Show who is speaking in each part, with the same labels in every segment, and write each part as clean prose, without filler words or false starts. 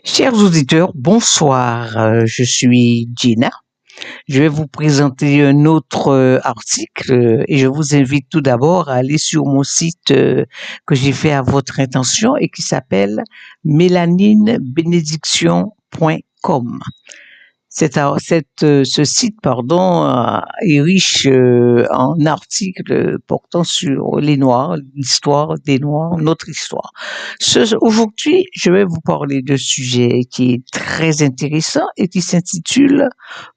Speaker 1: Chers auditeurs, bonsoir. Je suis Gina. Je vais vous présenter un autre article et je vous invite tout d'abord à aller sur mon site que j'ai fait à votre intention et qui s'appelle mélaninebénédiction.com. Ce site, pardon, est riche en articles portant sur les Noirs, l'histoire des Noirs, notre histoire. Aujourd'hui, je vais vous parler d'un sujet qui est très intéressant et qui s'intitule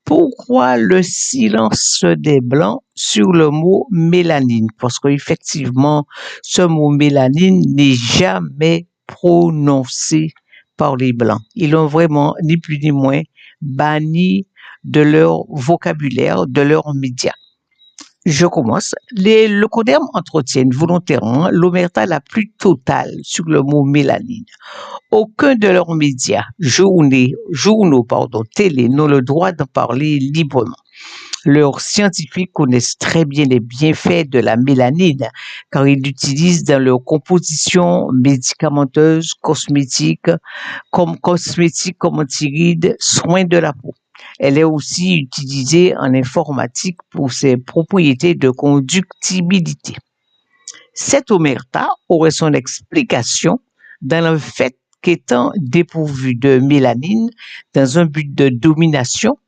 Speaker 1: Pourquoi le silence des Blancs sur le mot mélanine? Parce qu'effectivement, ce mot mélanine n'est jamais prononcé par les Blancs. Ils l'ont vraiment, ni plus ni moins, banni de leur vocabulaire, de leurs médias. Je commence. Le Coderme entretiennent volontairement l'omerta la plus totale sur le mot mélanine. Aucun de leurs médias, journaux, télé, n'ont le droit d'en parler librement. Leurs scientifiques connaissent très bien les bienfaits de la mélanine car ils l'utilisent dans leur composition médicamenteuse, cosmétique, comme anti-rides, soins de la peau. Elle est aussi utilisée en informatique pour ses propriétés de conductibilité. Cette omerta aurait son explication dans le fait qu'étant dépourvu de mélanine dans un but de domination,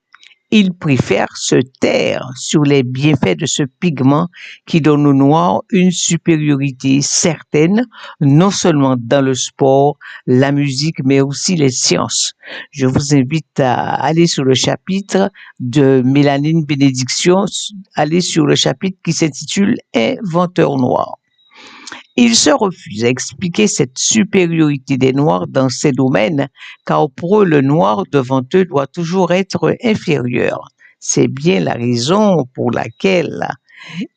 Speaker 1: ils préfèrent se taire sur les bienfaits de ce pigment qui donne aux Noirs une supériorité certaine, non seulement dans le sport, la musique, mais aussi les sciences. Je vous invite à aller sur le chapitre de Mélanine Bénédiction, aller sur le chapitre qui s'intitule Inventeur noir. Il se refuse à expliquer cette supériorité des Noirs dans ces domaines, car pour eux, le Noir devant eux doit toujours être inférieur. C'est bien la raison pour laquelle,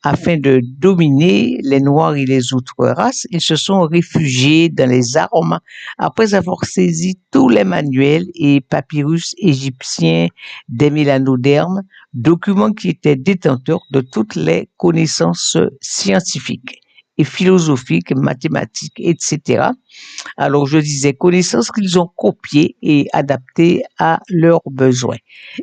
Speaker 1: afin de dominer les Noirs et les autres races, ils se sont réfugiés dans les armes après avoir saisi tous les manuels et papyrus égyptiens des mélanodermes, documents qui étaient détenteurs de toutes les connaissances scientifiques et philosophiques, mathématiques, etc. Alors, je disais connaissances qu'ils ont copiées et adaptées à leurs besoins.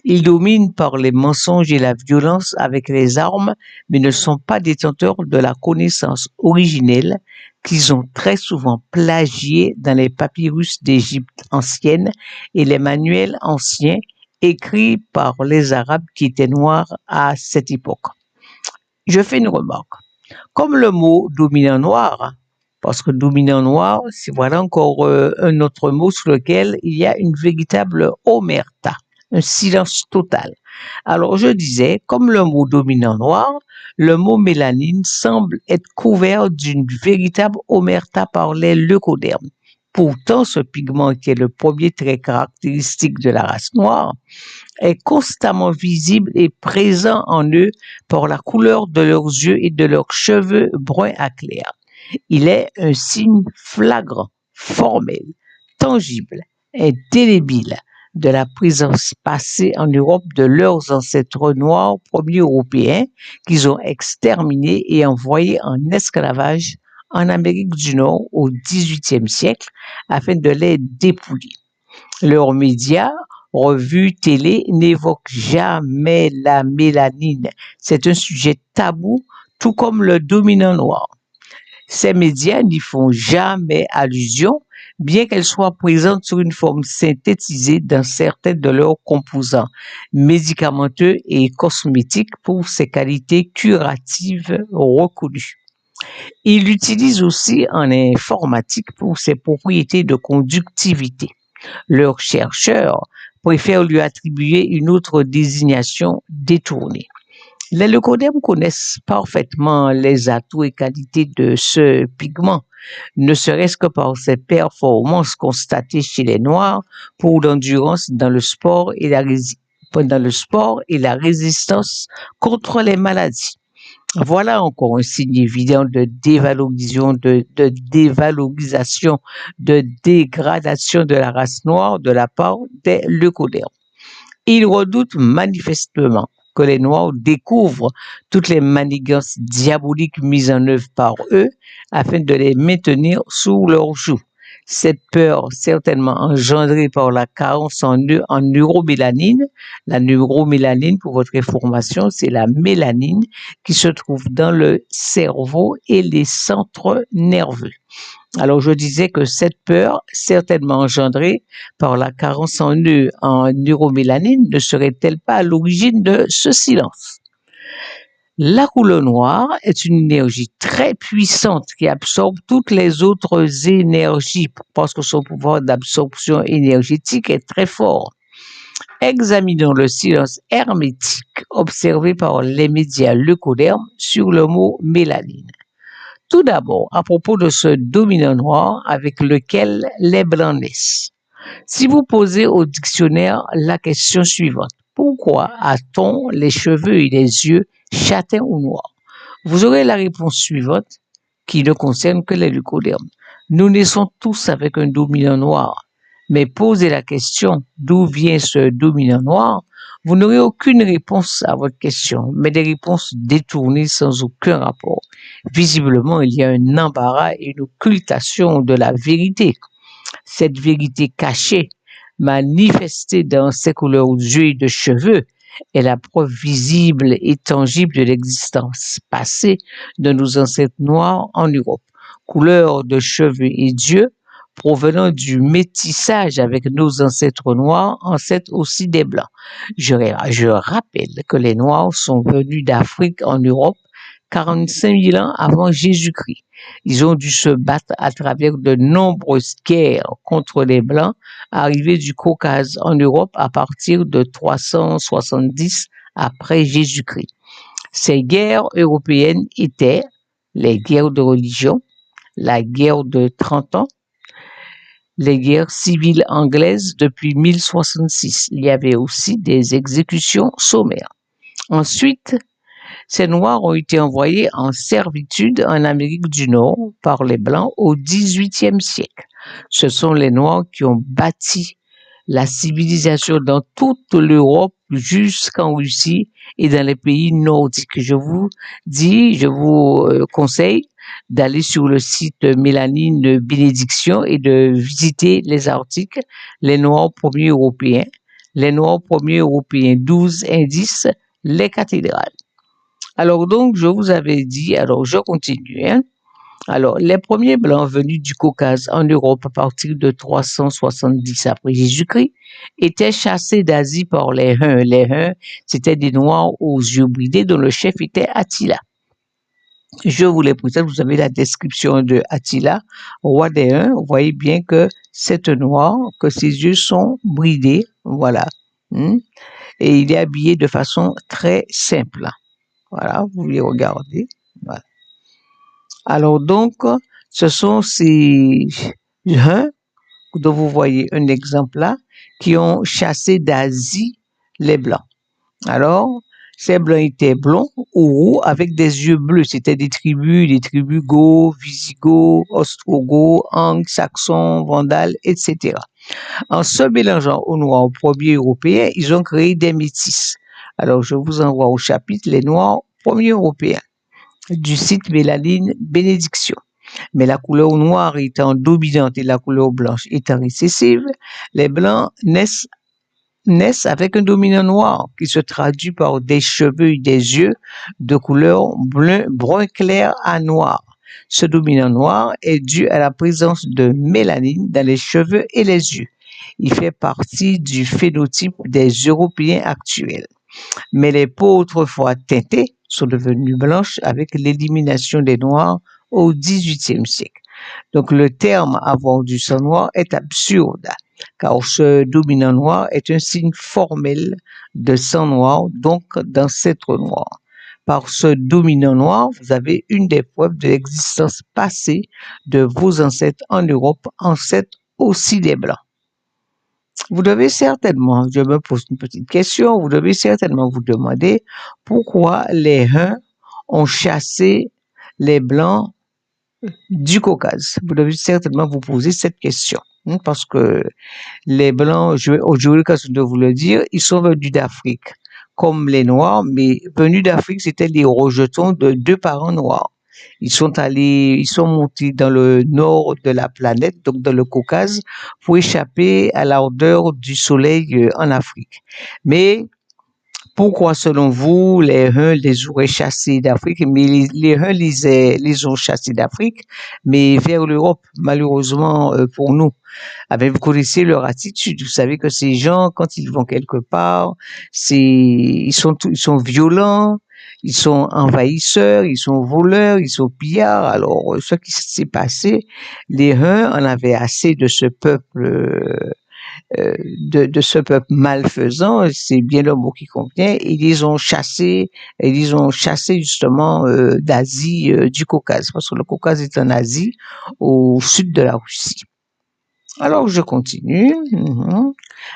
Speaker 1: Ils dominent par les mensonges et la violence avec les armes, mais ne sont pas détenteurs de la connaissance originelle qu'ils ont très souvent plagiée dans les papyrus d'Égypte ancienne et les manuels anciens écrits par les Arabes qui étaient noirs à cette époque. Je fais une remarque. Comme le mot dominant noir, parce que dominant noir, c'est voilà encore un autre mot sur lequel il y a une véritable omerta, un silence total. Alors je disais, comme le mot dominant noir, le mot mélanine semble être couvert d'une véritable omerta par les leucodermes. Pourtant, ce pigment qui est le premier trait caractéristique de la race noire est constamment visible et présent en eux par la couleur de leurs yeux et de leurs cheveux bruns à clairs. Il est un signe flagrant, formel, tangible, indélébile de la présence passée en Europe de leurs ancêtres noirs premiers européens qu'ils ont exterminés et envoyés en esclavage en Amérique du Nord au XVIIIe siècle afin de les dépouiller. Leurs médias, revues, télé n'évoquent jamais la mélanine. C'est un sujet tabou, tout comme le dominant noir. Ces médias n'y font jamais allusion, bien qu'elles soient présentes sur une forme synthétisée dans certains de leurs composants médicamenteux et cosmétiques pour ses qualités curatives reconnues. Il l'utilise aussi en informatique pour ses propriétés de conductivité. Leurs chercheurs préfèrent lui attribuer une autre désignation détournée. Les leucodermes connaissent parfaitement les atouts et qualités de ce pigment, ne serait-ce que par ses performances constatées chez les Noirs pour l'endurance dans le sport et la résistance contre les maladies. Voilà encore un signe évident de dévalorisation, de dégradation de la race noire de la part des leucodermes. Ils redoutent manifestement que les Noirs découvrent toutes les manigances diaboliques mises en œuvre par eux afin de les maintenir sous leur joug. Cette peur, certainement engendrée par la carence en neuromélanine. La neuromélanine, pour votre information, c'est la mélanine qui se trouve dans le cerveau et les centres nerveux. Alors, je disais que cette peur, certainement engendrée par la carence en neuromélanine, ne serait-elle pas à l'origine de ce silence? La couleur noire est une énergie très puissante qui absorbe toutes les autres énergies parce que son pouvoir d'absorption énergétique est très fort. Examinons le silence hermétique observé par les médias leucodermes sur le mot mélanine. Tout d'abord, à propos de ce dominant noir avec lequel les blancs naissent. Si vous posez au dictionnaire la question suivante, pourquoi a-t-on les cheveux et les yeux châtains ou noirs? Vous aurez la réponse suivante qui ne concerne que les leucodermes. Nous naissons tous avec un dominant noir, mais posez la question d'où vient ce dominant noir, vous n'aurez aucune réponse à votre question, mais des réponses détournées sans aucun rapport. Visiblement, il y a un embarras et une occultation de la vérité. Cette vérité cachée, manifestée dans ses couleurs d'yeux et de cheveux, est la preuve visible et tangible de l'existence passée de nos ancêtres noirs en Europe. Couleurs de cheveux et d'yeux provenant du métissage avec nos ancêtres noirs, ancêtres aussi des Blancs. Je rappelle que les Noirs sont venus d'Afrique en Europe 45 000 ans avant Jésus-Christ. Ils ont dû se battre à travers de nombreuses guerres contre les Blancs arrivés du Caucase en Europe à partir de 370 après Jésus-Christ. Ces guerres européennes étaient les guerres de religion, la guerre de 30 ans, les guerres civiles anglaises depuis 1066. Il y avait aussi des exécutions sommaires. Ensuite, ces Noirs ont été envoyés en servitude en Amérique du Nord par les Blancs au XVIIIe siècle. Ce sont les Noirs qui ont bâti la civilisation dans toute l'Europe jusqu'en Russie et dans les pays nordiques. Je vous conseille d'aller sur le site Mélanine Bénédiction et de visiter les articles Les Noirs premiers européens, les Noirs premiers européens 12 indices, les cathédrales. Alors donc, je vous avais dit, alors je continue, hein. Alors, les premiers Blancs venus du Caucase en Europe à partir de 370 après Jésus-Christ étaient chassés d'Asie par les Huns. Les Huns, c'était des Noirs aux yeux bridés dont le chef était Attila. Je vous les présente, vous avez la description de Attila, roi des Huns. Vous voyez bien que c'est un Noir, que ses yeux sont bridés, voilà. Et il est habillé de façon très simple. Voilà, vous les regardez. Voilà. Alors donc, ce sont ces Huns, dont vous voyez un exemple là, qui ont chassé d'Asie les Blancs. Alors, ces Blancs étaient blonds ou roux avec des yeux bleus. C'était des tribus Goths, Visigoths, Ostrogoths, Anglo-Saxons, Vandales, etc. En se mélangeant aux Noirs premiers européens, ils ont créé des métis. Alors, je vous envoie au chapitre Les Noirs premiers européens du site Mélanine Bénédiction. Mais la couleur noire étant dominante et la couleur blanche étant récessive, les Blancs naissent avec un dominant noir qui se traduit par des cheveux et des yeux de couleur brun clair à noir. Ce dominant noir est dû à la présence de mélanine dans les cheveux et les yeux. Il fait partie du phénotype des Européens actuels. Mais les peaux autrefois teintées sont devenues blanches avec l'élimination des Noirs au XVIIIe siècle. Donc le terme avoir du sang noir est absurde, car ce dominant noir est un signe formel de sang noir, donc d'ancêtre noir. Par ce dominant noir, vous avez une des preuves de l'existence passée de vos ancêtres en Europe, ancêtres aussi des Blancs. Vous devez certainement, je me pose une petite question, vous devez certainement vous demander pourquoi les Huns ont chassé les Blancs du Caucase. Vous devez certainement vous poser cette question, parce que les Blancs, j'ai l'occasion de vous le dire, ils sont venus d'Afrique, comme les Noirs, mais venus d'Afrique, c'était les rejetons de deux parents noirs. Ils sont montés dans le nord de la planète, donc dans le Caucase, pour échapper à l'ardeur du soleil en Afrique. Mais pourquoi, selon vous, les Huns les auraient chassés d'Afrique, mais les Huns les ont chassés d'Afrique, mais vers l'Europe, malheureusement pour nous. Vous connaissez leur attitude. Vous savez que ces gens, quand ils vont quelque part, ils sont violents, ils sont envahisseurs, ils sont voleurs, ils sont pillards. Alors, ce qui s'est passé, les Huns en avaient assez de ce peuple, de ce peuple malfaisant. C'est bien le mot qui convient. Ils les ont chassés justement d'Asie, du Caucase, parce que le Caucase est en Asie, au sud de la Russie. Alors, je continue.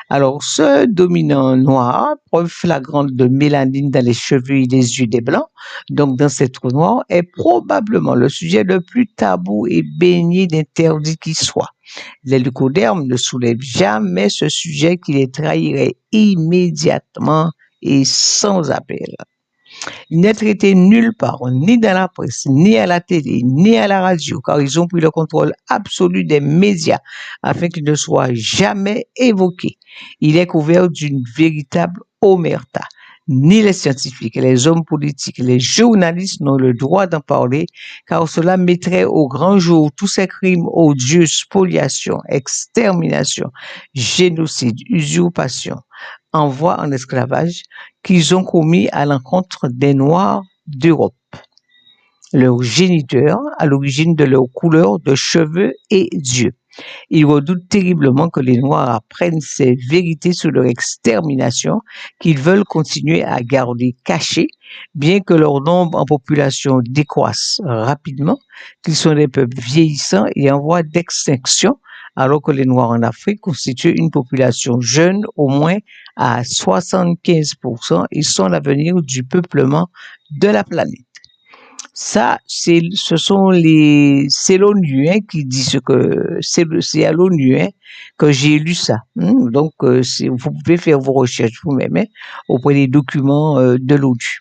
Speaker 1: Alors, ce dominant noir, preuve flagrante de mélanine dans les cheveux et les yeux des blancs, donc dans cette trou noir, est probablement le sujet le plus tabou et baigné d'interdit qui soit. Les leucodermes ne soulèvent jamais ce sujet qui les trahirait immédiatement et sans appel. Il n'est traité nulle part, ni dans la presse, ni à la télé, ni à la radio, car ils ont pris le contrôle absolu des médias afin qu'il ne soit jamais évoqué. Il est couvert d'une véritable omerta. Ni les scientifiques, les hommes politiques, les journalistes n'ont le droit d'en parler, car cela mettrait au grand jour tous ces crimes odieux, spoliation, extermination, génocide, usurpation, envoi en esclavage, qu'ils ont commis à l'encontre des Noirs d'Europe. Leurs géniteurs, à l'origine de leur couleur de cheveux et d'yeux. Ils redoutent terriblement que les Noirs apprennent ces vérités sur leur extermination qu'ils veulent continuer à garder cachées, bien que leur nombre en population décroisse rapidement, qu'ils sont des peuples vieillissants et en voie d'extinction, alors que les Noirs en Afrique constituent une population jeune au moins à 75% et sont l'avenir du peuplement de la planète. Ça, c'est l'ONU qui dit ce que c'est à l'ONU que j'ai lu ça. Donc, vous pouvez faire vos recherches vous-même auprès des documents de l'ONU.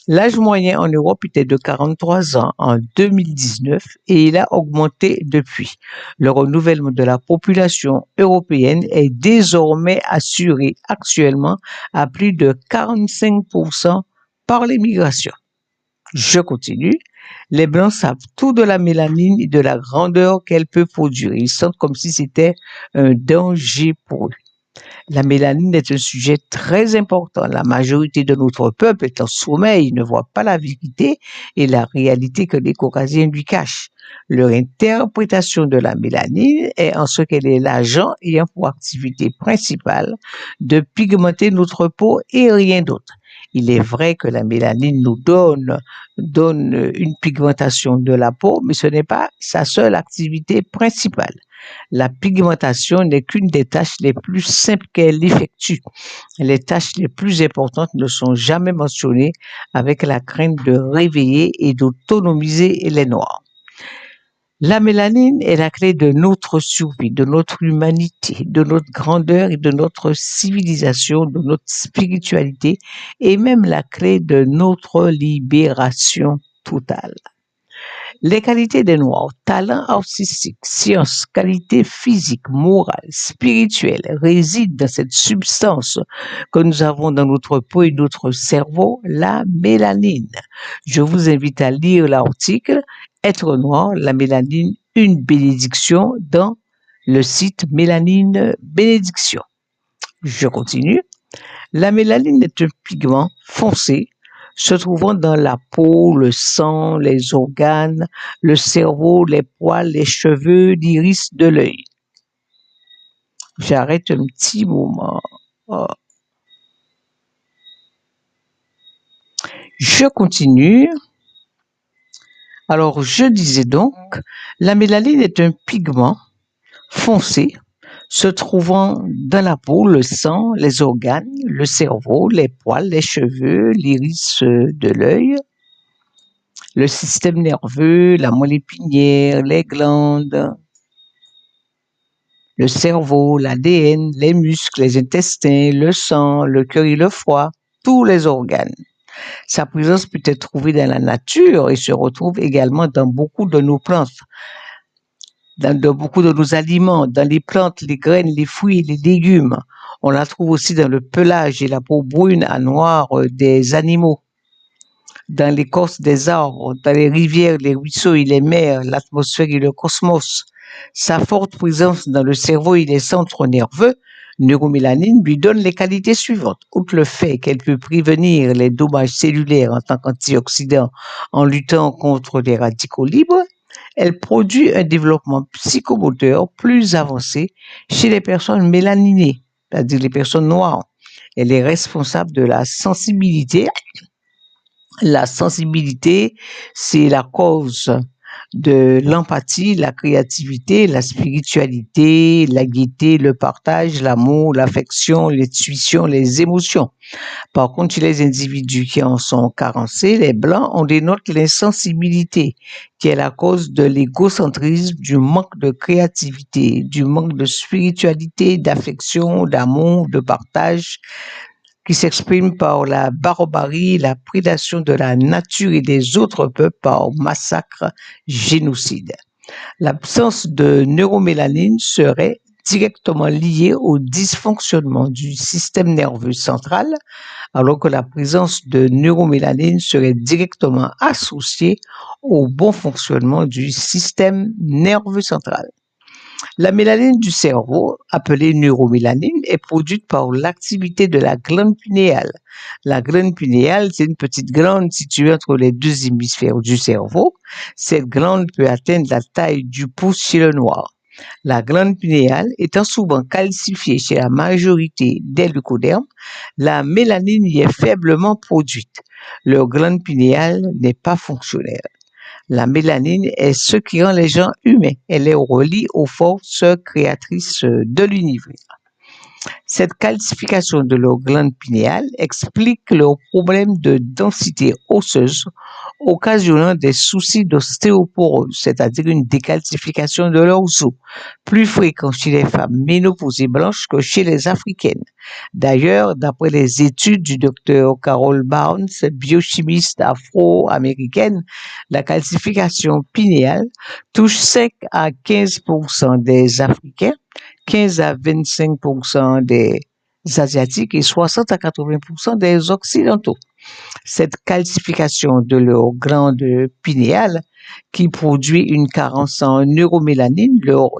Speaker 1: L'âge moyen en Europe était de 43 ans en 2019 et il a augmenté depuis. Le renouvellement de la population européenne est désormais assuré actuellement à plus de 45% par l'immigration. Je continue. Les Blancs savent tout de la mélanine et de la grandeur qu'elle peut produire. Ils sentent comme si c'était un danger pour eux. La mélanine est un sujet très important. La majorité de notre peuple est en sommeil, ne voit pas la vérité et la réalité que les Caucasiens lui cachent. Leur interprétation de la mélanine est en ce qu'elle est l'agent ayant pour activité principale de pigmenter notre peau et rien d'autre. Il est vrai que la mélanine nous donne une pigmentation de la peau, mais ce n'est pas sa seule activité principale. La pigmentation n'est qu'une des tâches les plus simples qu'elle effectue. Les tâches les plus importantes ne sont jamais mentionnées avec la crainte de réveiller et d'autonomiser les Noirs. La mélanine est la clé de notre survie, de notre humanité, de notre grandeur et de notre civilisation, de notre spiritualité et même la clé de notre libération totale. Les qualités des Noirs, talent artistique, science, qualité physique, morale, spirituelle, résident dans cette substance que nous avons dans notre peau et notre cerveau, la mélanine. Je vous invite à lire l'article « Être noir, la mélanine, une bénédiction » dans le site Mélanine Bénédiction. Je continue. La mélanine est un pigment foncé se trouvant dans la peau, le sang, les organes, le cerveau, les poils, les cheveux, l'iris de l'œil. J'arrête un petit moment. Je continue. Alors, je disais donc, la mélanine est un pigment foncé se trouvant dans la peau, le sang, les organes, le cerveau, les poils, les cheveux, l'iris de l'œil, le système nerveux, la moelle épinière, les glandes, le cerveau, l'ADN, les muscles, les intestins, le sang, le cœur et le foie, tous les organes. Sa présence peut être trouvée dans la nature et se retrouve également dans beaucoup de nos plantes, dans beaucoup de nos aliments, dans les plantes, les graines, les fruits, les légumes. On la trouve aussi dans le pelage et la peau brune à noire des animaux, dans l'écorce des arbres, dans les rivières, les ruisseaux et les mers, l'atmosphère et le cosmos. Sa forte présence dans le cerveau et les centres nerveux, neuromélanine, lui donne les qualités suivantes. Outre le fait qu'elle peut prévenir les dommages cellulaires en tant qu'antioxydant en luttant contre les radicaux libres, elle produit un développement psychomoteur plus avancé chez les personnes mélaninées, c'est-à-dire les personnes noires. Elle est responsable de la sensibilité. La sensibilité, c'est la cause de l'empathie, la créativité, la spiritualité, la gaieté, le partage, l'amour, l'affection, l'intuition, les émotions. Par contre, chez les individus qui en sont carencés, les blancs, on dénote l'insensibilité, qui est la cause de l'égocentrisme, du manque de créativité, du manque de spiritualité, d'affection, d'amour, de partage, qui s'exprime par la barbarie, la prédation de la nature et des autres peuples par massacre, génocide. L'absence de neuromélanine serait directement liée au dysfonctionnement du système nerveux central, alors que la présence de neuromélanine serait directement associée au bon fonctionnement du système nerveux central. La mélanine du cerveau, appelée neuromélanine, est produite par l'activité de la glande pinéale. La glande pinéale, c'est une petite glande située entre les deux hémisphères du cerveau. Cette glande peut atteindre la taille du pouce chez le noir. La glande pinéale étant souvent calcifiée chez la majorité des leucodermes, la mélanine y est faiblement produite. Leur glande pinéale n'est pas fonctionnelle. La mélanine est ce qui rend les gens humains. Elle est reliée aux forces créatrices de l'univers. Cette calcification de leur glande pinéale explique leurs problèmes de densité osseuse, occasionnant des soucis d'ostéoporose, c'est-à-dire une décalcification de leurs os, plus fréquent chez les femmes ménopausées blanches que chez les africaines. D'ailleurs, d'après les études du docteur Carol Barnes, biochimiste afro-américaine, la calcification pinéale touche 5 à 15% des Africains, 15 à 25% des Asiatiques et 60 à 80% des Occidentaux. Cette calcification de leur glande pinéale, qui produit une carence en neuromélanine, leur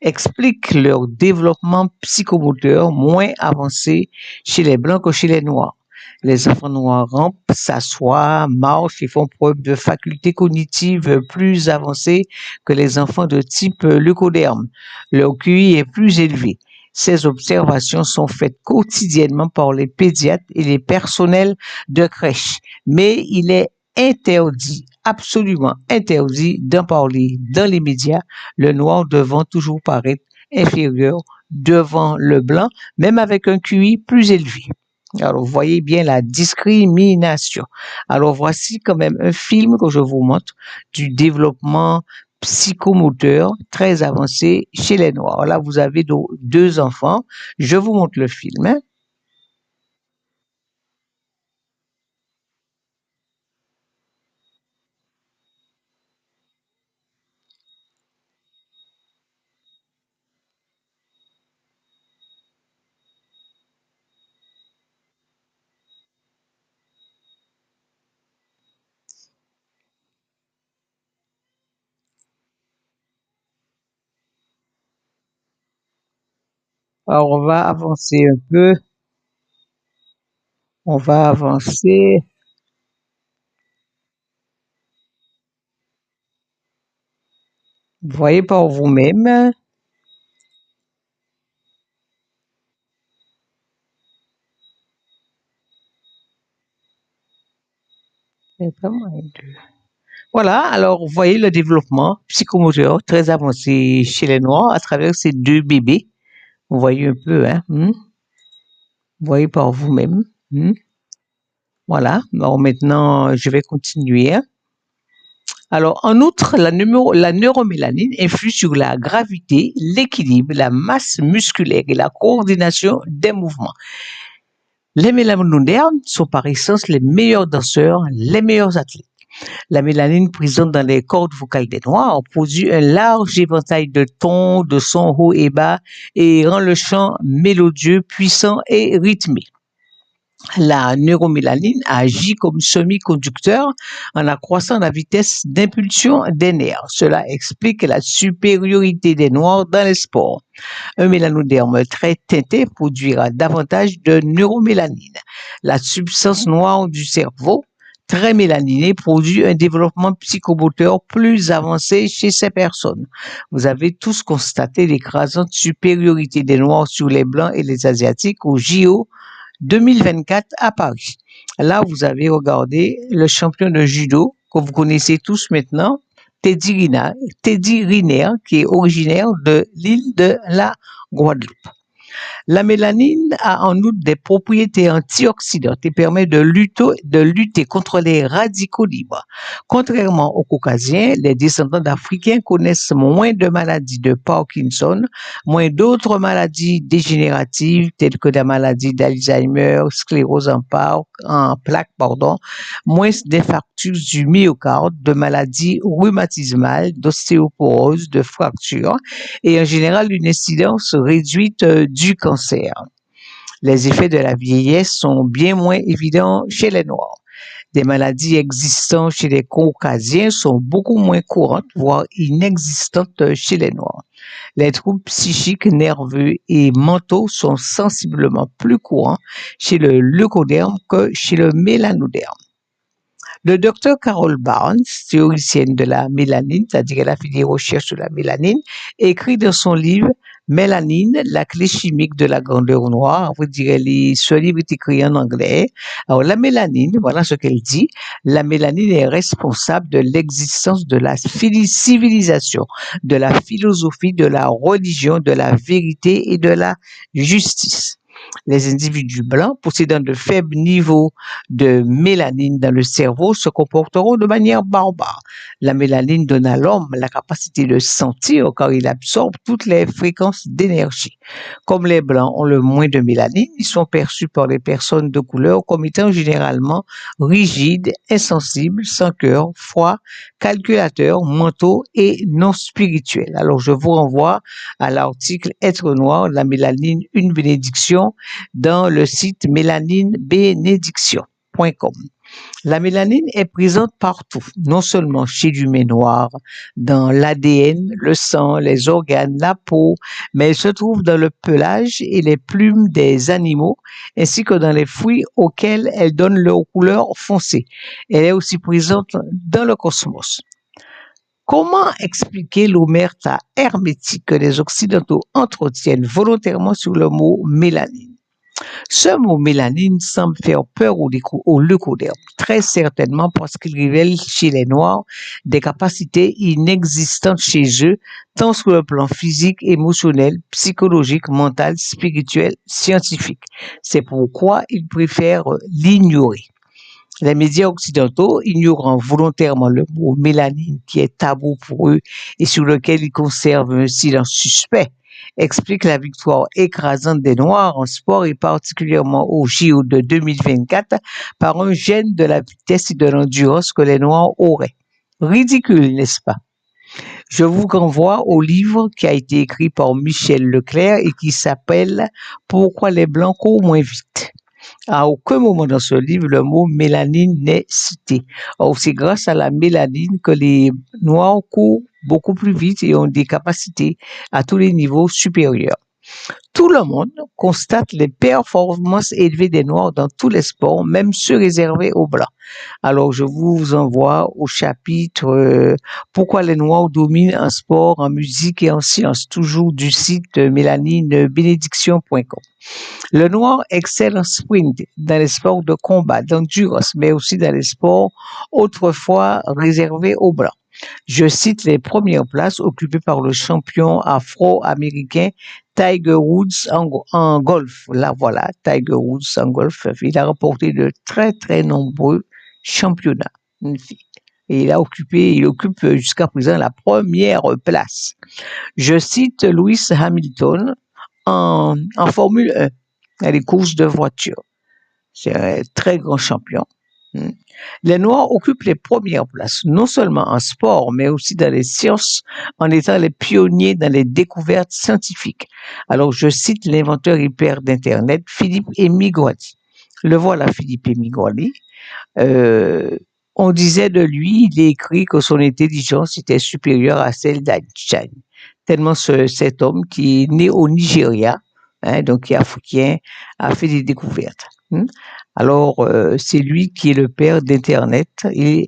Speaker 1: explique leur développement psychomoteur moins avancé chez les blancs que chez les noirs. Les enfants noirs rampent, s'assoient, marchent et font preuve de facultés cognitives plus avancées que les enfants de type leucoderme. Leur QI est plus élevé. Ces observations sont faites quotidiennement par les pédiatres et les personnels de crèche, mais il est interdit, absolument interdit d'en parler dans les médias, le noir devant toujours paraître inférieur devant le blanc, même avec un QI plus élevé. Alors, vous voyez bien la discrimination. Alors, voici quand même un film que je vous montre du développement psychomoteur très avancé chez les Noirs. Là, vous avez deux enfants. Je vous montre le film. Hein. Alors, on va avancer un peu. On va avancer. Vous voyez par vous-même. Voilà, alors vous voyez le développement psychomoteur très avancé chez les Noirs à travers ces deux bébés. Vous voyez un peu, hein? Vous voyez par vous-même. Voilà, alors maintenant je vais continuer. Hein. Alors, en outre, la neuromélanine influe sur la gravité, l'équilibre, la masse musculaire et la coordination des mouvements. Les mélanodèrmes sont par essence les meilleurs danseurs, les meilleurs athlètes. La mélanine présente dans les cordes vocales des Noirs produit un large éventail de tons, de sons hauts et bas et rend le chant mélodieux, puissant et rythmé. La neuromélanine agit comme semi-conducteur en accroissant la vitesse d'impulsion des nerfs. Cela explique la supériorité des Noirs dans les sports. Un mélanoderme très teinté produira davantage de neuromélanine. La substance noire du cerveau, très mélaninée, produit un développement psychomoteur plus avancé chez ces personnes. Vous avez tous constaté l'écrasante supériorité des Noirs sur les Blancs et les Asiatiques au JO 2024 à Paris. Là, vous avez regardé le champion de judo que vous connaissez tous maintenant, Teddy Riner, qui est originaire de l'île de la Guadeloupe. La mélanine a en outre des propriétés antioxydantes et permet de lutter contre les radicaux libres. Contrairement aux Caucasiens, les descendants d'Africains connaissent moins de maladies de Parkinson, moins d'autres maladies dégénératives telles que des maladies d'Alzheimer, sclérose en plaques, moins d'infarctus du myocarde, de maladies rhumatismales, d'ostéoporose, de fractures et en général une incidence réduite du cancer. Les effets de la vieillesse sont bien moins évidents chez les Noirs. Des maladies existantes chez les Caucasiens sont beaucoup moins courantes, voire inexistantes chez les Noirs. Les troubles psychiques, nerveux et mentaux sont sensiblement plus courants chez le leucoderme que chez le mélanoderme. Le docteur Carol Barnes, théoricienne de la mélanine, c'est-à-dire qu'elle a fait des recherches sur la mélanine, écrit dans son livre Mélanine, la clé chimique de la grandeur noire. Vous direz, ce livre est écrit en anglais. Alors, la mélanine, voilà ce qu'elle dit. La mélanine est responsable de l'existence de la civilisation, de la philosophie, de la religion, de la vérité et de la justice. Les individus blancs possédant de faibles niveaux de mélanine dans le cerveau se comporteront de manière barbare. La mélanine donne à l'homme la capacité de sentir car il absorbe toutes les fréquences d'énergie. Comme les blancs ont le moins de mélanine, ils sont perçus par les personnes de couleur comme étant généralement rigides, insensibles, sans cœur, froids, calculateurs, mentaux et non spirituels. Alors je vous renvoie à l'article Être noir, la mélanine, une bénédiction dans le site mélaninebénédiction.com. La mélanine est présente partout, non seulement chez l'humain noir, dans l'ADN, le sang, les organes, la peau, mais elle se trouve dans le pelage et les plumes des animaux, ainsi que dans les fruits auxquels elle donne leur couleur foncée. Elle est aussi présente dans le cosmos. Comment expliquer l'omerta hermétique que les Occidentaux entretiennent volontairement sur le mot mélanine? Ce mot mélanine semble faire peur aux leucodermes, très certainement parce qu'il révèle chez les Noirs des capacités inexistantes chez eux, tant sur le plan physique, émotionnel, psychologique, mental, spirituel, scientifique. C'est pourquoi ils préfèrent l'ignorer. Les médias occidentaux, ignorant volontairement le mot mélanine qui est tabou pour eux et sur lequel ils conservent un silence suspect, expliquent la victoire écrasante des Noirs en sport et particulièrement au JO de 2024 par un gène de la vitesse et de l'endurance que les Noirs auraient. Ridicule, n'est-ce pas? Je vous renvoie au livre qui a été écrit par Michel Leclerc et qui s'appelle Pourquoi les Blancs courent moins vite. À aucun moment dans ce livre, le mot mélanine n'est cité. Or, c'est grâce à la mélanine que les Noirs courent beaucoup plus vite et ont des capacités à tous les niveaux supérieurs. Tout le monde constate les performances élevées des Noirs dans tous les sports, même ceux réservés aux Blancs. Alors, je vous envoie au chapitre Pourquoi les Noirs dominent en sport, en musique et en sciences, toujours du site mélaninebénédiction.com. Le Noir excelle en sprint, dans les sports de combat, d'endurance, mais aussi dans les sports autrefois réservés aux Blancs. Je cite les premières places occupées par le champion afro-américain Tiger Woods en golf. Là, voilà, Tiger Woods en golf. Il a remporté de très, très nombreux championnats. Et il occupe jusqu'à présent la première place. Je cite Lewis Hamilton en Formule 1, dans les courses de voitures. C'est un très grand champion. Les Noirs occupent les premières places, non seulement en sport, mais aussi dans les sciences, en étant les pionniers dans les découvertes scientifiques. Alors, je cite l'inventeur hyper d'Internet, Philippe Emigwali. Le voilà, Philippe Emigwali. Euh, on disait de lui, il a écrit que son intelligence était supérieure à celle d'Einstein. Tellement cet homme qui est né au Nigeria, hein, donc qui est africain, a fait des découvertes. Alors, c'est lui qui est le père d'Internet et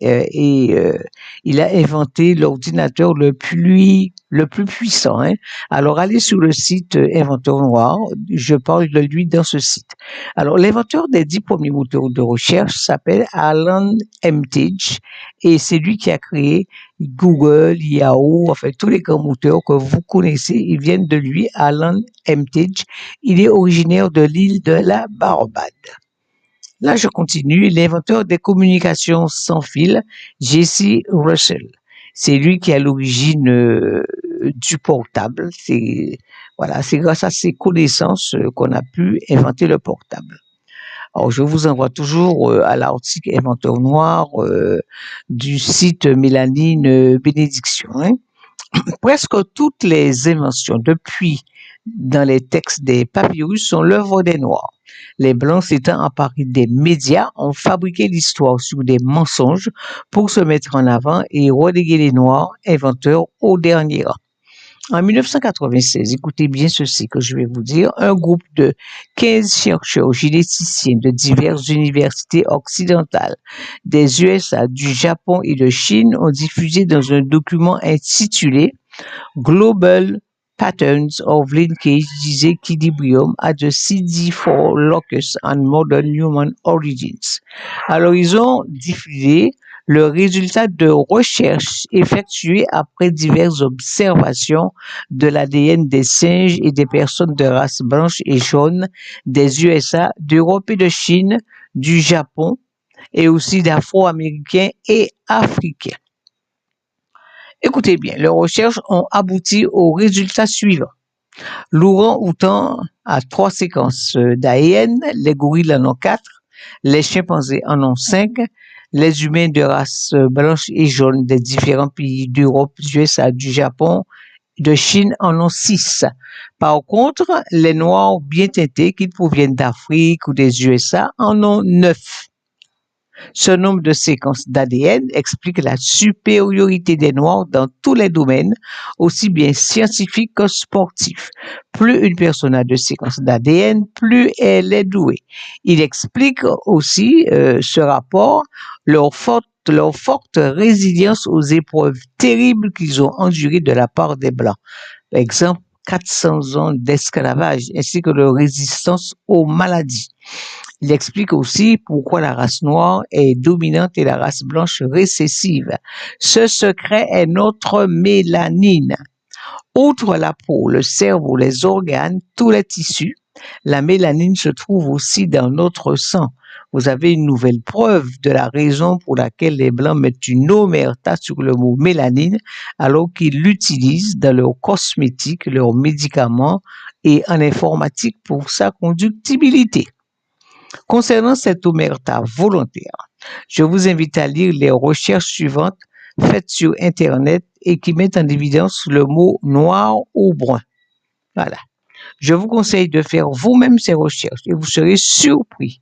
Speaker 1: il a inventé l'ordinateur le plus puissant. Hein. Alors, allez sur le site Inventeur Noir, je parle de lui dans ce site. Alors, l'inventeur des 10 premiers moteurs de recherche s'appelle Alan Emtage et c'est lui qui a créé Google, Yahoo, enfin tous les grands moteurs que vous connaissez, ils viennent de lui, Alan Emtage. Il est originaire de l'île de la Barbade. Là, je continue. L'inventeur des communications sans fil, Jesse Russell. C'est lui qui est à l'origine du portable. C'est grâce à ses connaissances qu'on a pu inventer le portable. Alors, je vous envoie toujours à l'article Inventeur Noir du site Mélanine Bénédiction. Hein. Presque toutes les inventions depuis dans les textes des papyrus sont l'œuvre des Noirs. Les Blancs s'étant emparés des médias ont fabriqué l'histoire sur des mensonges pour se mettre en avant et reléguer les Noirs, inventeurs, au dernier rang. En 1996, écoutez bien ceci que je vais vous dire, un groupe de 15 chercheurs généticiens de diverses universités occidentales des USA, du Japon et de Chine ont diffusé dans un document intitulé Global Patterns of Linkage Disequilibrium at the CD4 Locus and Modern Human Origins. Alors, ils ont diffusé le résultat de recherches effectuées après diverses observations de l'ADN des singes et des personnes de race blanche et jaune des USA, d'Europe et de Chine, du Japon et aussi d'Afro-Américains et Africains. Écoutez bien, leurs recherches ont abouti aux résultats suivants. L'ourang-outan a 3 séquences d'ADN, les gorilles en ont 4, les chimpanzés en ont 5, les humains de race blanche et jaune des différents pays d'Europe, du USA, du Japon, de Chine en ont 6. Par contre, les noirs bien teintés, qu'ils proviennent d'Afrique ou des USA, en ont 9. Ce nombre de séquences d'ADN explique la supériorité des Noirs dans tous les domaines, aussi bien scientifiques que sportifs. Plus une personne a de séquences d'ADN, plus elle est douée. Il explique aussi ce rapport leur forte résilience aux épreuves terribles qu'ils ont endurées de la part des Blancs. Par exemple, 400 ans d'esclavage ainsi que leur résistance aux maladies. Il explique aussi pourquoi la race noire est dominante et la race blanche récessive. Ce secret est notre mélanine. Outre la peau, le cerveau, les organes, tous les tissus, la mélanine se trouve aussi dans notre sang. Vous avez une nouvelle preuve de la raison pour laquelle les Blancs mettent une omerta sur le mot mélanine alors qu'ils l'utilisent dans leurs cosmétiques, leurs médicaments et en informatique pour sa conductibilité. Concernant cette omerta volontaire, je vous invite à lire les recherches suivantes faites sur Internet et qui mettent en évidence le mot noir ou brun. Voilà. Je vous conseille de faire vous-même ces recherches et vous serez surpris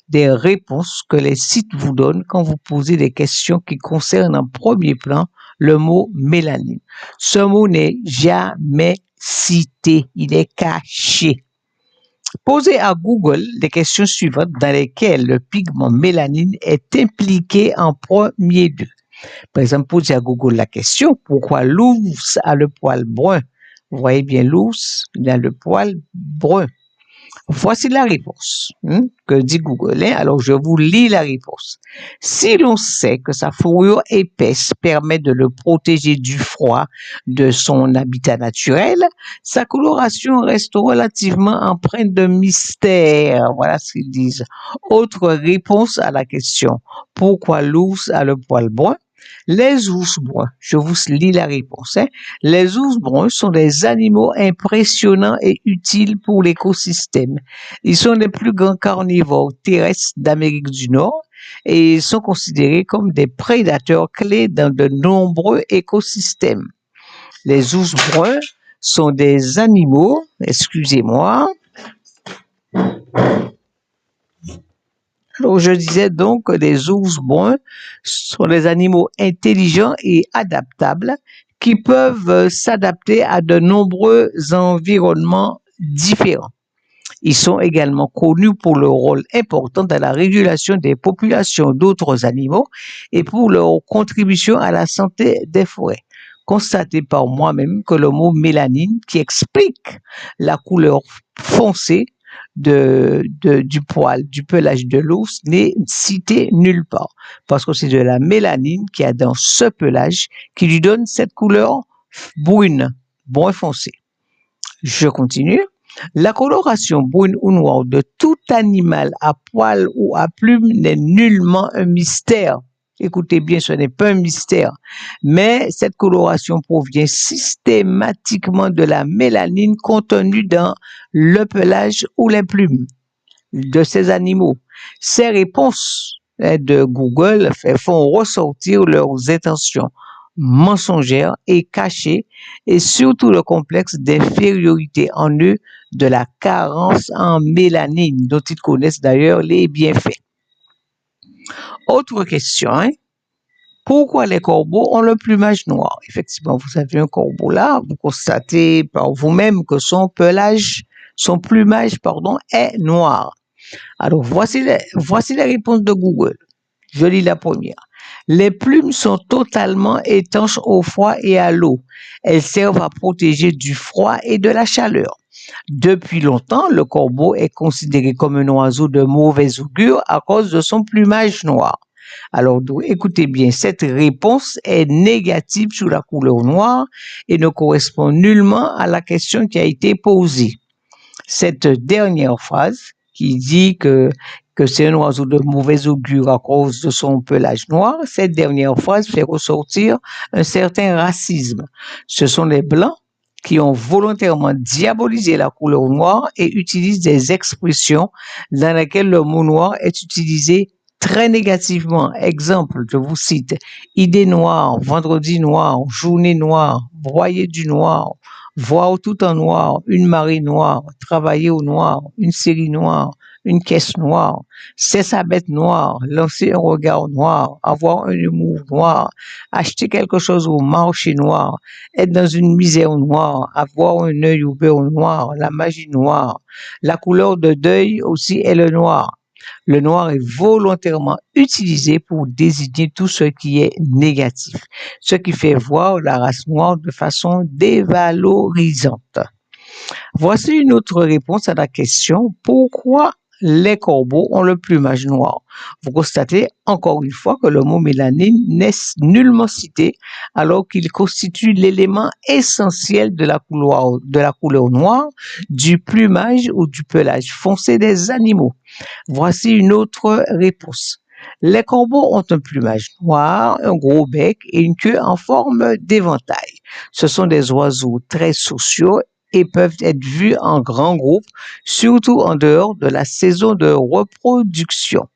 Speaker 1: des réponses que les sites vous donnent quand vous posez des questions qui concernent en premier plan le mot mélanine. Ce mot n'est jamais cité, il est caché. Posez à Google les questions suivantes dans lesquelles le pigment mélanine est impliqué en premier lieu. Par exemple, posez à Google la question « Pourquoi l'ours a le poil brun ?» Vous voyez bien l'ours, il a le poil brun. Voici la réponse que dit Google. Alors, je vous lis la réponse. Si l'on sait que sa fourrure épaisse permet de le protéger du froid de son habitat naturel, sa coloration reste relativement empreinte de mystère. Voilà ce qu'ils disent. Autre réponse à la question. Pourquoi l'ours a le poil brun? Les ours bruns, je vous lis la réponse. Les ours bruns sont des animaux impressionnants et utiles pour l'écosystème. Ils sont les plus grands carnivores terrestres d'Amérique du Nord et sont considérés comme des prédateurs clés dans de nombreux écosystèmes. Les ours bruns sont des animaux, excusez-moi. Alors, je disais donc que les ours bruns sont des animaux intelligents et adaptables qui peuvent s'adapter à de nombreux environnements différents. Ils sont également connus pour leur rôle important dans la régulation des populations d'autres animaux et pour leur contribution à la santé des forêts. Constatez par moi-même que le mot mélanine, qui explique la couleur foncée du poil, du pelage de l'ours, n'est cité nulle part. Parce que c'est de la mélanine qu'il y a dans ce pelage qui lui donne cette couleur brune, brun foncé. Je continue. La coloration brune ou noire de tout animal à poil ou à plumes n'est nullement un mystère. Écoutez bien, ce n'est pas un mystère, mais cette coloration provient systématiquement de la mélanine contenue dans le pelage ou les plumes de ces animaux. Ces réponses de Google font ressortir leurs intentions mensongères et cachées et surtout le complexe d'infériorité en eux de la carence en mélanine dont ils connaissent d'ailleurs les bienfaits. Autre question, pourquoi les corbeaux ont le plumage noir? Effectivement, vous avez un corbeau là, vous constatez par vous-même que son plumage, est noir. Alors, voici les réponses de Google. Je lis la première. Les plumes sont totalement étanches au froid et à l'eau. Elles servent à protéger du froid et de la chaleur. Depuis longtemps, le corbeau est considéré comme un oiseau de mauvais augure à cause de son plumage noir. Alors, écoutez bien, cette réponse est négative sur la couleur noire et ne correspond nullement à la question qui a été posée. Cette dernière phrase qui dit que c'est un oiseau de mauvais augure à cause de son pelage noir, cette dernière phrase fait ressortir un certain racisme. Ce sont les Blancs qui ont volontairement diabolisé la couleur noire et utilisent des expressions dans lesquelles le mot noir est utilisé très négativement. Exemple, je vous cite, idée noire, vendredi noir, journée noire, broyer du noir, voir tout en noir, une marée noire, travailler au noir, une série noire, une caisse noire, c'est sa bête noire, lancer un regard noir, avoir un humour noir, acheter quelque chose au marché noir, être dans une misère noire, avoir un œil au beurre noir, la magie noire. La couleur de deuil aussi est le noir. Le noir est volontairement utilisé pour désigner tout ce qui est négatif, ce qui fait voir la race noire de façon dévalorisante. Voici une autre réponse à la question pourquoi les corbeaux ont le plumage noir. Vous constatez encore une fois que le mot mélanine n'est nullement cité alors qu'il constitue l'élément essentiel de la couleur noire, du plumage ou du pelage foncé des animaux. Voici une autre réponse. Les corbeaux ont un plumage noir, un gros bec et une queue en forme d'éventail. Ce sont des oiseaux très sociaux et peuvent être vus en grands groupes, surtout en dehors de la saison de reproduction.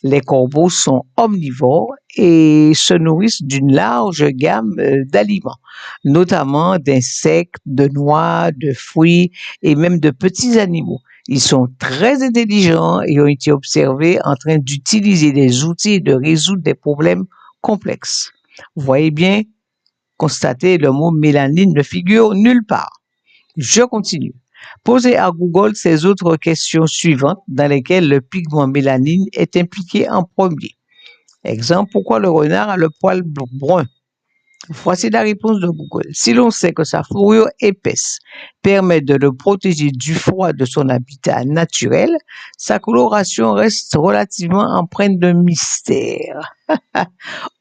Speaker 1: Les corbeaux sont omnivores et se nourrissent d'une large gamme d'aliments, notamment d'insectes, de noix, de fruits et même de petits animaux. Ils sont très intelligents et ont été observés en train d'utiliser des outils et de résoudre des problèmes complexes. Vous voyez bien, constatez, le mot mélanine ne figure nulle part. Je continue. Posez à Google ces autres questions suivantes dans lesquelles le pigment mélanine est impliqué en premier. Exemple, pourquoi le renard a le poil brun? Voici la réponse de Google. Si l'on sait que sa fourrure épaisse permet de le protéger du froid de son habitat naturel, sa coloration reste relativement empreinte de mystère.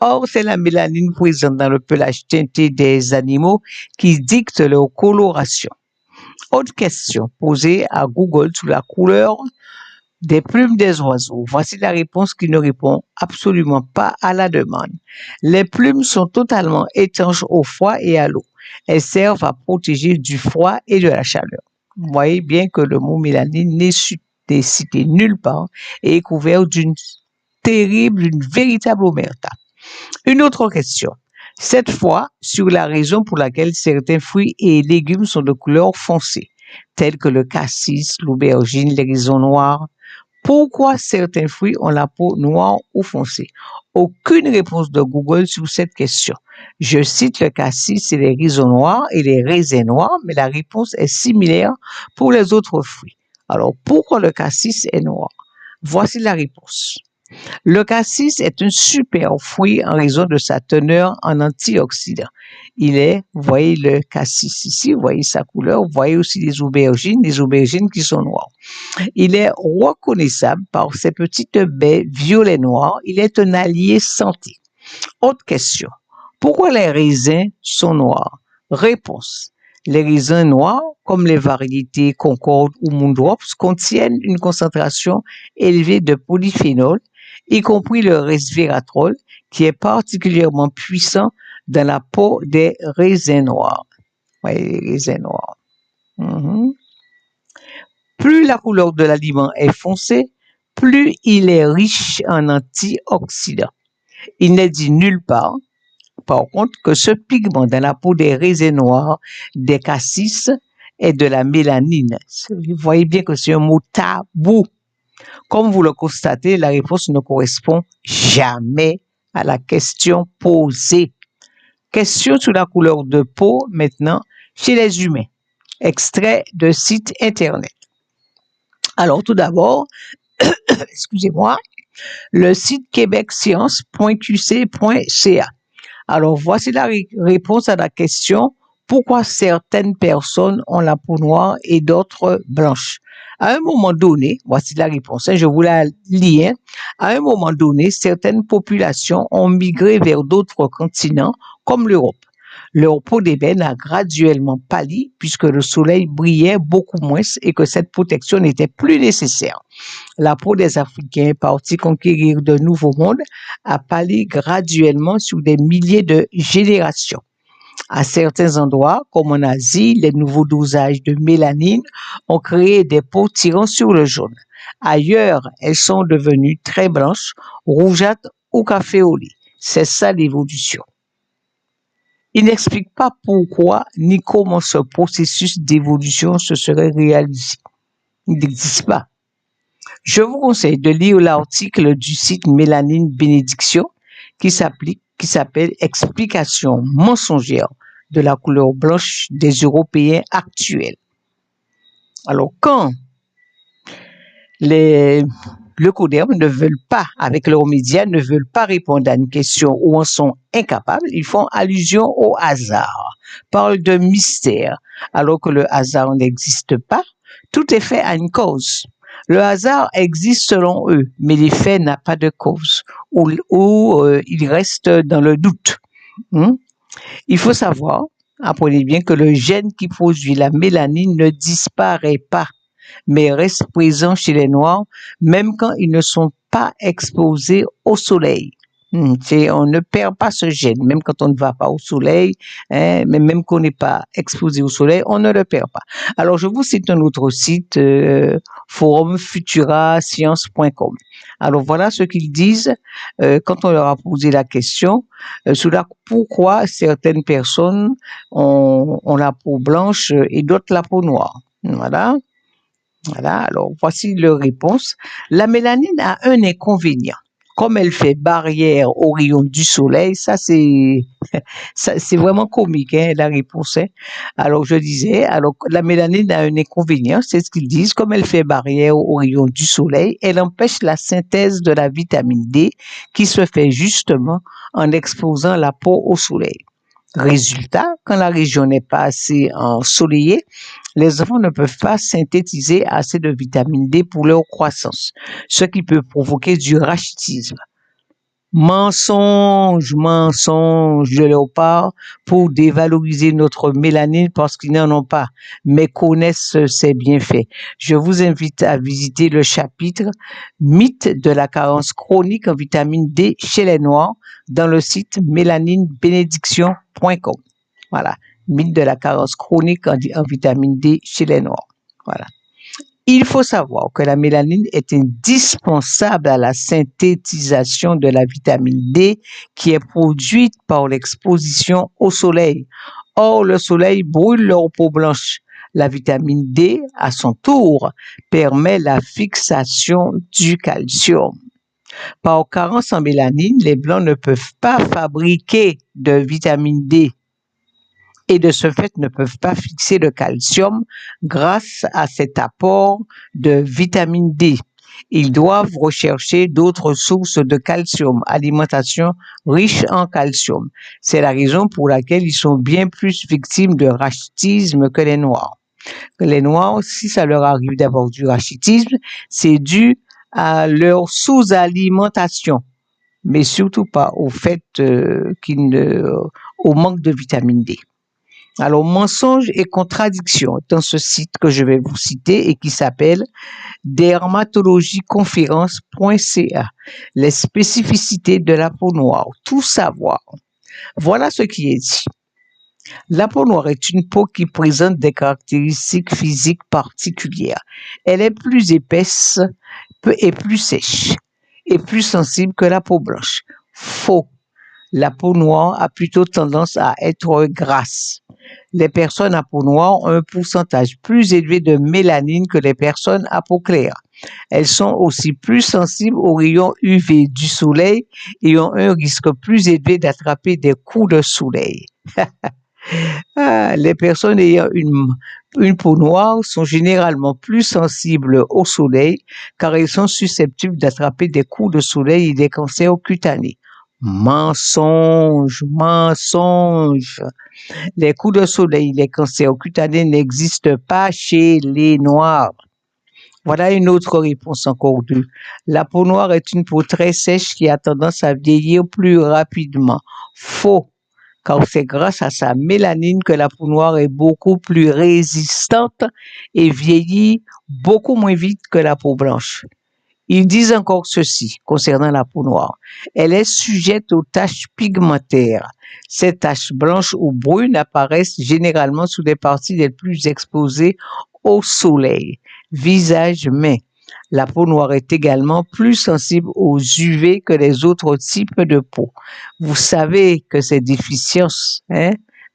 Speaker 1: Or, c'est la mélanine présente dans le pelage teinté des animaux qui dicte leur coloration. Autre question posée à Google sur la couleur des plumes des oiseaux. Voici la réponse qui ne répond absolument pas à la demande. Les plumes sont totalement étanches au froid et à l'eau. Elles servent à protéger du froid et de la chaleur. Vous voyez bien que le mot mélanine n'est cité nulle part et est couvert d'une véritable omerta. Une autre question. Cette fois, sur la raison pour laquelle certains fruits et légumes sont de couleur foncée, tels que le cassis, l'aubergine, les raisins noirs. Pourquoi certains fruits ont la peau noire ou foncée? Aucune réponse de Google sur cette question. Je cite le cassis et les raisins noirs et les raisins noirs, mais la réponse est similaire pour les autres fruits. Alors, pourquoi le cassis est noir? Voici la réponse. Le cassis est un super fruit en raison de sa teneur en antioxydants. Vous voyez le cassis ici, vous voyez sa couleur, vous voyez aussi les aubergines qui sont noires. Il est reconnaissable par ses petites baies violet noires. Il est un allié santé. Autre question. Pourquoi les raisins sont noirs? Réponse. Les raisins noirs, comme les variétés Concorde ou Moondrops, contiennent une concentration élevée de polyphénol, y compris le resveratrol, qui est particulièrement puissant dans la peau des raisins noirs. Oui, les raisins noirs. Plus la couleur de l'aliment est foncée, plus il est riche en antioxydants. Il n'est dit nulle part, par contre, que ce pigment dans la peau des raisins noirs, des cassis, est de la mélanine. Vous voyez bien que c'est un mot tabou. Comme vous le constatez, la réponse ne correspond jamais à la question posée. Question sur la couleur de peau maintenant chez les humains. Extrait de site internet. Alors tout d'abord, excusez-moi, le site québecscience.qc.ca. Alors voici la réponse à la question pourquoi certaines personnes ont la peau noire et d'autres blanches. À un moment donné, voici la réponse, je vous la lis. À un moment donné, certaines populations ont migré vers d'autres continents comme l'Europe. Leur peau d'ébène a graduellement pâli puisque le soleil brillait beaucoup moins et que cette protection n'était plus nécessaire. La peau des Africains partis conquérir de nouveaux mondes a pâli graduellement sur des milliers de générations. À certains endroits, comme en Asie, les nouveaux dosages de mélanine ont créé des peaux tirant sur le jaune. Ailleurs, elles sont devenues très blanches, rougeâtres ou café au lait. C'est ça l'évolution. Il n'explique pas pourquoi ni comment ce processus d'évolution se serait réalisé. Il n'existe pas. Je vous conseille de lire l'article du site Mélanine Bénédiction qui s'appelle Explication mensongère de la couleur blanche des Européens actuels. Alors, quand les leucodermes ne veulent pas, avec leurs médias, ne veulent pas répondre à une question ou en sont incapables, ils font allusion au hasard, parlent de mystère, alors que le hasard n'existe pas. Tout est fait à une cause. Le hasard existe selon eux, mais l'effet n'a pas de cause, ou il reste dans le doute. Il faut savoir, apprenez bien que le gène qui produit la mélanine ne disparaît pas, mais reste présent chez les Noirs, même quand ils ne sont pas exposés au soleil. On ne perd pas ce gène, même quand on ne va pas au soleil, mais même qu'on n'est pas exposé au soleil, on ne le perd pas. Alors, je vous cite un autre site, forumfuturascience.com. Alors, voilà ce qu'ils disent quand on leur a posé la question sur pourquoi certaines personnes ont la peau blanche et d'autres la peau noire. Voilà. Alors voici leur réponse. La mélanine a un inconvénient. Comme elle fait barrière aux rayons du soleil, ça c'est vraiment comique, la réponse. Alors je disais, la mélanine a un inconvénient, c'est ce qu'ils disent. Comme elle fait barrière aux rayons du soleil, elle empêche la synthèse de la vitamine D qui se fait justement en exposant la peau au soleil. Résultat, quand la région n'est pas assez ensoleillée, les enfants ne peuvent pas synthétiser assez de vitamine D pour leur croissance, ce qui peut provoquer du rachitisme. Mensonge, mensonge de leur part pour dévaloriser notre mélanine parce qu'ils n'en ont pas, mais connaissent ses bienfaits. Je vous invite à visiter le chapitre Mythe de la carence chronique en vitamine D chez les Noirs dans le site mélaninebénédiction.com. Voilà. Mythe de la carence chronique en vitamine D chez les Noirs. Voilà. Il faut savoir que la mélanine est indispensable à la synthétisation de la vitamine D qui est produite par l'exposition au soleil. Or, le soleil brûle leur peau blanche. La vitamine D, à son tour, permet la fixation du calcium. Par carence en mélanine, les blancs ne peuvent pas fabriquer de vitamine D et de ce fait ne peuvent pas fixer le calcium grâce à cet apport de vitamine D. Ils doivent rechercher d'autres sources de calcium, alimentation riche en calcium. C'est la raison pour laquelle ils sont bien plus victimes de rachitisme que les Noirs. Les Noirs, si ça leur arrive d'avoir du rachitisme, c'est dû à leur sous-alimentation, mais surtout pas au fait au manque de vitamine D. Alors, mensonge et contradiction dans ce site que je vais vous citer et qui s'appelle dermatologieconférence.ca. Les spécificités de la peau noire, tout savoir. Voilà ce qui est dit. La peau noire est une peau qui présente des caractéristiques physiques particulières. Elle est plus épaisse et plus sèche et plus sensible que la peau blanche. Faux. La peau noire a plutôt tendance à être grasse. Les personnes à peau noire ont un pourcentage plus élevé de mélanine que les personnes à peau claire. Elles sont aussi plus sensibles aux rayons UV du soleil et ont un risque plus élevé d'attraper des coups de soleil. Les personnes ayant une peau noire sont généralement plus sensibles au soleil car elles sont susceptibles d'attraper des coups de soleil et des cancers cutanés. Mensonge, mensonge. Les coups de soleil, les cancers cutanés n'existent pas chez les Noirs. Voilà une autre réponse encore deux. La peau noire est une peau très sèche qui a tendance à vieillir plus rapidement. Faux, car c'est grâce à sa mélanine que la peau noire est beaucoup plus résistante et vieillit beaucoup moins vite que la peau blanche. Ils disent encore ceci concernant la peau noire. Elle est sujette aux taches pigmentaires. Ces taches blanches ou brunes apparaissent généralement sous les parties les plus exposées au soleil, visage, mains. La peau noire est également plus sensible aux UV que les autres types de peau. Vous savez que ces déficiences,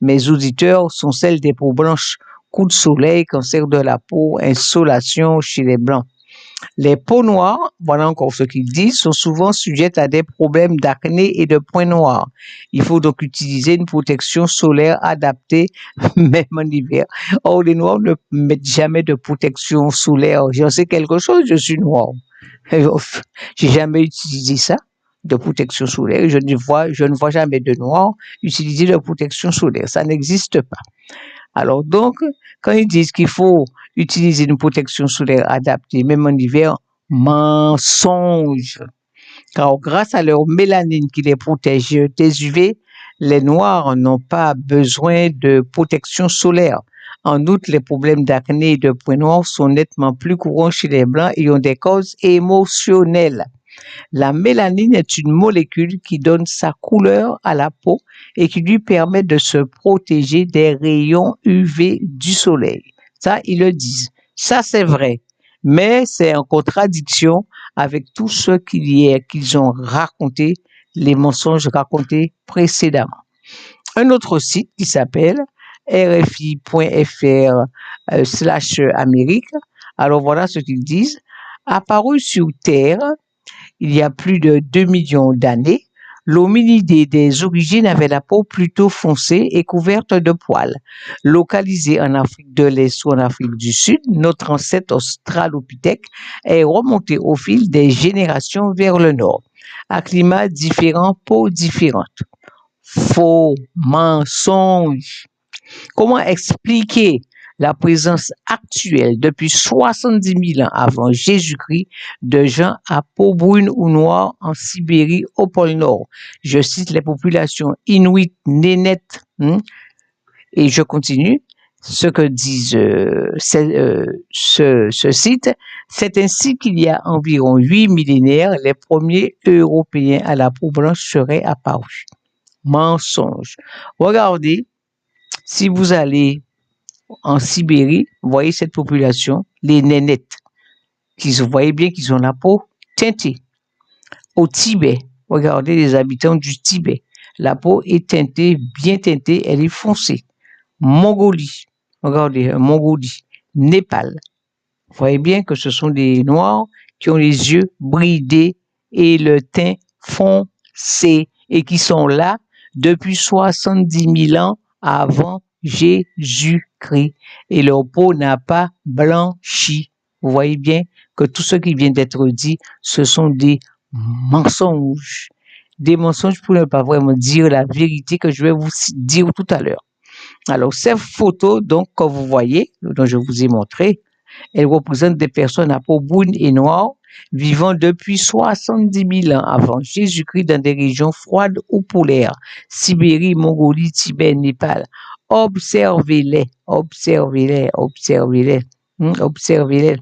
Speaker 1: mes auditeurs, sont celles des peaux blanches, coups de soleil, cancer de la peau, insolation chez les blancs. Les peaux noires, voilà encore ce qu'ils disent, sont souvent sujettes à des problèmes d'acné et de points noirs. Il faut donc utiliser une protection solaire adaptée, même en hiver. Or, les noirs ne mettent jamais de protection solaire. J'en sais quelque chose, je suis noir. J'ai jamais utilisé ça, de protection solaire. Je ne vois jamais de noirs utiliser de protection solaire. Ça n'existe pas. Alors donc, quand ils disent qu'il faut utiliser une protection solaire adaptée, même en hiver, mensonge. Car grâce à leur mélanine qui les protège des UV, les Noirs n'ont pas besoin de protection solaire. En outre, les problèmes d'acné et de points noirs sont nettement plus courants chez les Blancs et ont des causes émotionnelles. La mélanine est une molécule qui donne sa couleur à la peau et qui lui permet de se protéger des rayons UV du soleil. Ça, ils le disent. Ça, c'est vrai. Mais c'est en contradiction avec tout ce qu'ils ont raconté, les mensonges racontés précédemment. Un autre site qui s'appelle rfi.fr/Amérique. Alors voilà ce qu'ils disent. Apparu sur Terre il y a plus de 2 millions d'années, l'hominidé des origines avait la peau plutôt foncée et couverte de poils. Localisé en Afrique de l'Est ou en Afrique du Sud, notre ancêtre australopithèque est remonté au fil des générations vers le nord. À climat différent, peau différente. Faux, mensonge. Comment expliquer la présence actuelle depuis 70 000 ans avant Jésus-Christ de gens à peau brune ou noire en Sibérie au pôle Nord. Je cite les populations inuites, nénètes, et je continue. Ce que disent ce site, c'est ainsi qu'il y a environ 8 millénaires, les premiers Européens à la peau blanche seraient apparus. Mensonge. Regardez, si vous allez en Sibérie, vous voyez cette population, les nénètes, vous voyez bien qu'ils ont la peau teintée. Au Tibet, regardez les habitants du Tibet, la peau est teintée, bien teintée, elle est foncée. Mongolie, regardez, Mongolie, Népal, vous voyez bien que ce sont des Noirs qui ont les yeux bridés et le teint foncé et qui sont là depuis 70 000 ans avant Jésus-Christ. Et leur peau n'a pas blanchi. Vous voyez bien que tout ce qui vient d'être dit, ce sont des mensonges. Des mensonges pour ne pas vraiment dire la vérité que je vais vous dire tout à l'heure. Alors, ces photos, donc, que vous voyez, dont je vous ai montré, elles représentent des personnes à peau brune et noire vivant depuis 70 000 ans avant Jésus-Christ dans des régions froides ou polaires, Sibérie, Mongolie, Tibet, Népal. Observez-les, observez-les, observez-les, observez-les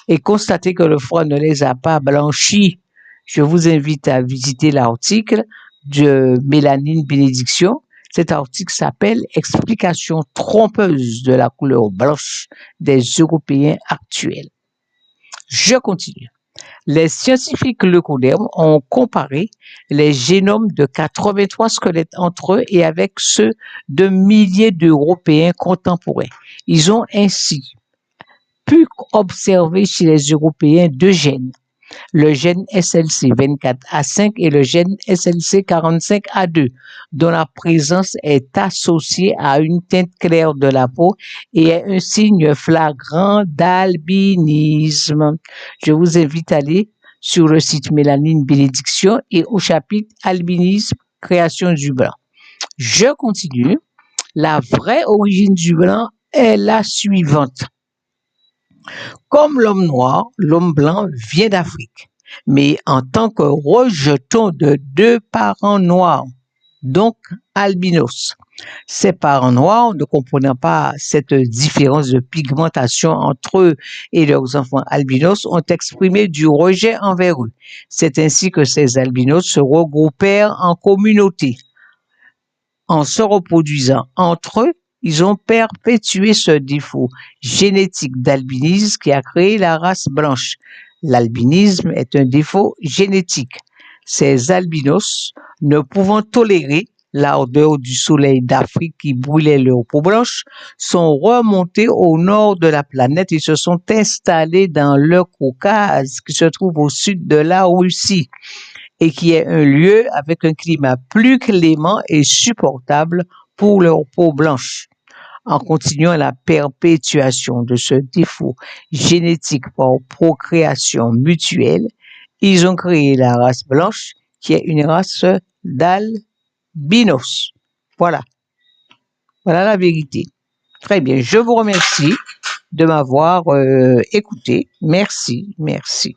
Speaker 1: et constatez que le froid ne les a pas blanchis. Je vous invite à visiter l'article de Mélanie Bénédiction. Cet article s'appelle « Explication trompeuse de la couleur blanche des Européens actuels ». Je continue. Les scientifiques leucodermes ont comparé les génomes de 83 squelettes entre eux et avec ceux de milliers d'Européens contemporains. Ils ont ainsi pu observer chez les Européens deux gènes, le gène SLC24A5 et le gène SLC45A2, dont la présence est associée à une teinte claire de la peau et est un signe flagrant d'albinisme. Je vous invite à aller sur le site Mélanine Bénédiction et au chapitre Albinisme, création du blanc. Je continue. La vraie origine du blanc est la suivante. Comme l'homme noir, l'homme blanc vient d'Afrique, mais en tant que rejeton de deux parents noirs, donc albinos. Ces parents noirs, ne comprenant pas cette différence de pigmentation entre eux et leurs enfants albinos, ont exprimé du rejet envers eux. C'est ainsi que ces albinos se regroupèrent en communauté. En se reproduisant entre eux, ils ont perpétué ce défaut génétique d'albinisme qui a créé la race blanche. L'albinisme est un défaut génétique. Ces albinos, ne pouvant tolérer l'ardeur du soleil d'Afrique qui brûlait leur peau blanche, sont remontés au nord de la planète et se sont installés dans le Caucase qui se trouve au sud de la Russie et qui est un lieu avec un climat plus clément et supportable pour leur peau blanche. En continuant la perpétuation de ce défaut génétique par procréation mutuelle, ils ont créé la race blanche qui est une race d'albinos. Voilà. Voilà la vérité. Très bien. Je vous remercie de m'avoir écouté. Merci. Merci.